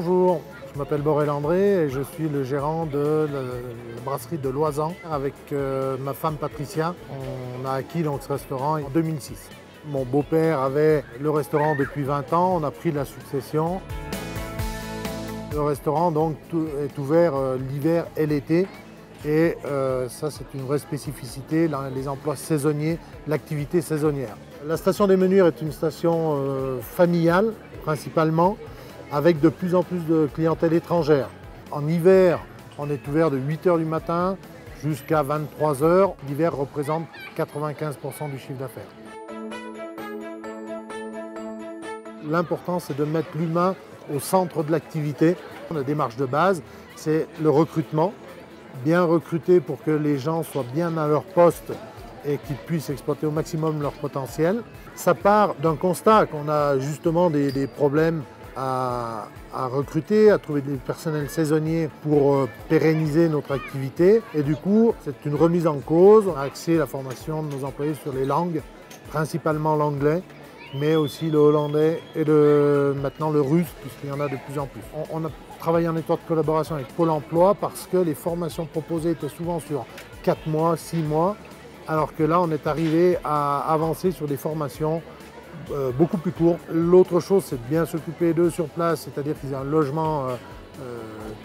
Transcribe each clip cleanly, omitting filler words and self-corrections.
Bonjour, je m'appelle Borel André et je suis le gérant de la brasserie de Loisan. Avec ma femme Patricia, on a acquis donc ce restaurant en 2006. Mon beau-père avait le restaurant depuis 20 ans, on a pris la succession. Le restaurant donc est ouvert l'hiver et l'été et ça c'est une vraie spécificité, les emplois saisonniers, l'activité saisonnière. La station des Menuires est une station familiale principalement, avec de plus en plus de clientèle étrangère. En hiver, on est ouvert de 8 h du matin jusqu'à 23 h. L'hiver représente 95% du chiffre d'affaires. L'important, c'est de mettre l'humain au centre de l'activité. La démarche de base, c'est le recrutement. Bien recruter pour que les gens soient bien à leur poste et qu'ils puissent exploiter au maximum leur potentiel. Ça part d'un constat qu'on a justement des problèmes à recruter, à trouver des personnels saisonniers pour pérenniser notre activité. Et du coup, c'est une remise en cause. On a axé la formation de nos employés sur les langues, principalement l'anglais, mais aussi le hollandais et maintenant le russe, puisqu'il y en a de plus en plus. On a travaillé en étroite collaboration avec Pôle emploi parce que les formations proposées étaient souvent sur 4 mois, 6 mois, alors que là, on est arrivé à avancer sur des formations beaucoup plus courtes. L'autre chose, c'est de bien s'occuper d'eux sur place, c'est-à-dire qu'ils aient un logement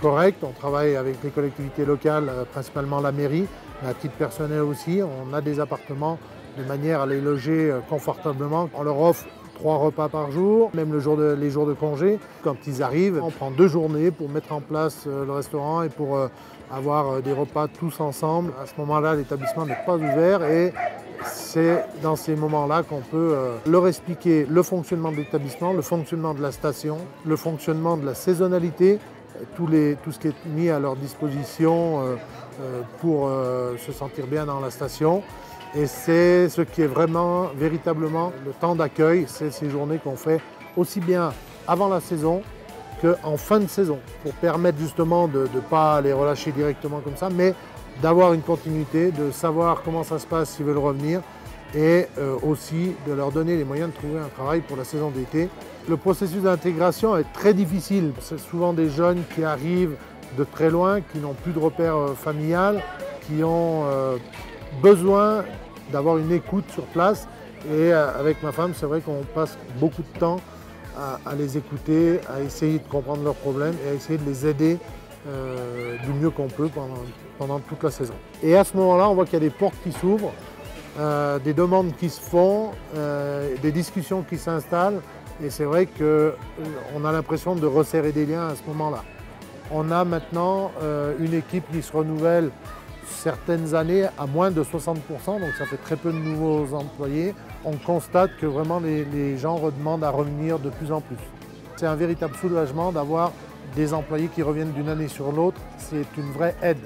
correct. On travaille avec les collectivités locales, principalement la mairie, mais à titre personnel aussi. On a des appartements de manière à les loger confortablement. On leur offre 3 repas par jour, même les jours de congé. Quand ils arrivent, on prend 2 journées pour mettre en place le restaurant et pour avoir des repas tous ensemble. À ce moment-là, l'établissement n'est pas ouvert et c'est dans ces moments-là qu'on peut leur expliquer le fonctionnement de l'établissement, le fonctionnement de la station, le fonctionnement de la saisonnalité, tout ce qui est mis à leur disposition pour se sentir bien dans la station. Et c'est ce qui est vraiment, véritablement, le temps d'accueil, c'est ces journées qu'on fait aussi bien avant la saison qu'en fin de saison, pour permettre justement de ne pas les relâcher directement comme ça, mais d'avoir une continuité, de savoir comment ça se passe s'ils veulent revenir et aussi de leur donner les moyens de trouver un travail pour la saison d'été. Le processus d'intégration est très difficile. C'est souvent des jeunes qui arrivent de très loin, qui n'ont plus de repères familial, qui ont besoin d'avoir une écoute sur place. Et avec ma femme, c'est vrai qu'on passe beaucoup de temps à les écouter, à essayer de comprendre leurs problèmes et à essayer de les aider du mieux qu'on peut pendant toute la saison. Et à ce moment-là, on voit qu'il y a des portes qui s'ouvrent, des demandes qui se font, des discussions qui s'installent. Et c'est vrai qu'on a l'impression de resserrer des liens à ce moment-là. On a maintenant une équipe qui se renouvelle certaines années à moins de 60%, donc ça fait très peu de nouveaux employés. On constate que vraiment les gens redemandent à revenir de plus en plus. C'est un véritable soulagement d'avoir des employés qui reviennent d'une année sur l'autre, c'est une vraie aide.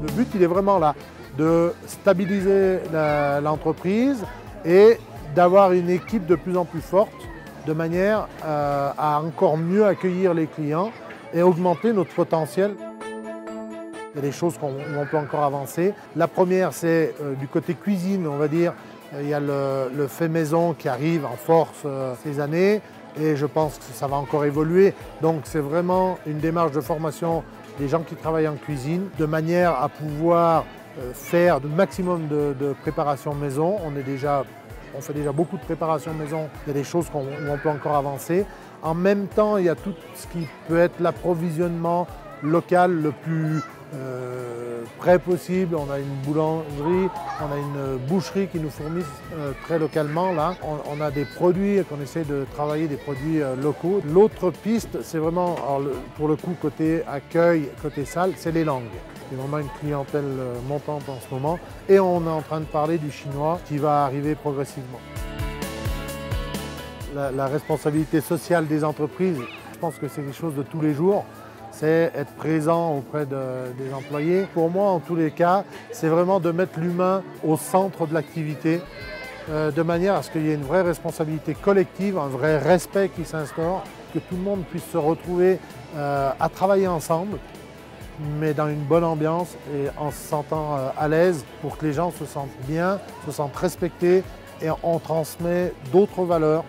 Le but, il est vraiment là, de stabiliser l'entreprise et d'avoir une équipe de plus en plus forte, de manière à encore mieux accueillir les clients et augmenter notre potentiel. Il y a des choses où on peut encore avancer. La première, c'est du côté cuisine, on va dire. Il y a le fait maison qui arrive en force ces années et je pense que ça va encore évoluer. Donc c'est vraiment une démarche de formation des gens qui travaillent en cuisine de manière à pouvoir faire le maximum de préparation maison. On fait déjà beaucoup de préparation maison. Il y a des choses où on peut encore avancer. En même temps, il y a tout ce qui peut être l'approvisionnement local le plus près possible. On a une boulangerie, on a une boucherie qui nous fournissent très localement. Là. On a des produits qu'on essaie de travailler, des produits locaux. L'autre piste, c'est vraiment, pour le coup, côté accueil, côté salle, c'est les langues. C'est vraiment une clientèle montante en ce moment. Et on est en train de parler du chinois qui va arriver progressivement. La responsabilité sociale des entreprises, je pense que c'est quelque chose de tous les jours. C'est être présent auprès des employés. Pour moi, en tous les cas, c'est vraiment de mettre l'humain au centre de l'activité, de manière à ce qu'il y ait une vraie responsabilité collective, un vrai respect qui s'instaure, que tout le monde puisse se retrouver à travailler ensemble, mais dans une bonne ambiance et en se sentant à l'aise pour que les gens se sentent bien, se sentent respectés et on transmet d'autres valeurs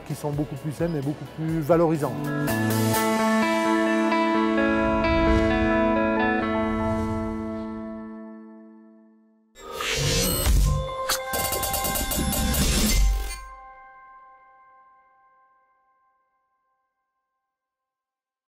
qui sont beaucoup plus saines et beaucoup plus valorisantes.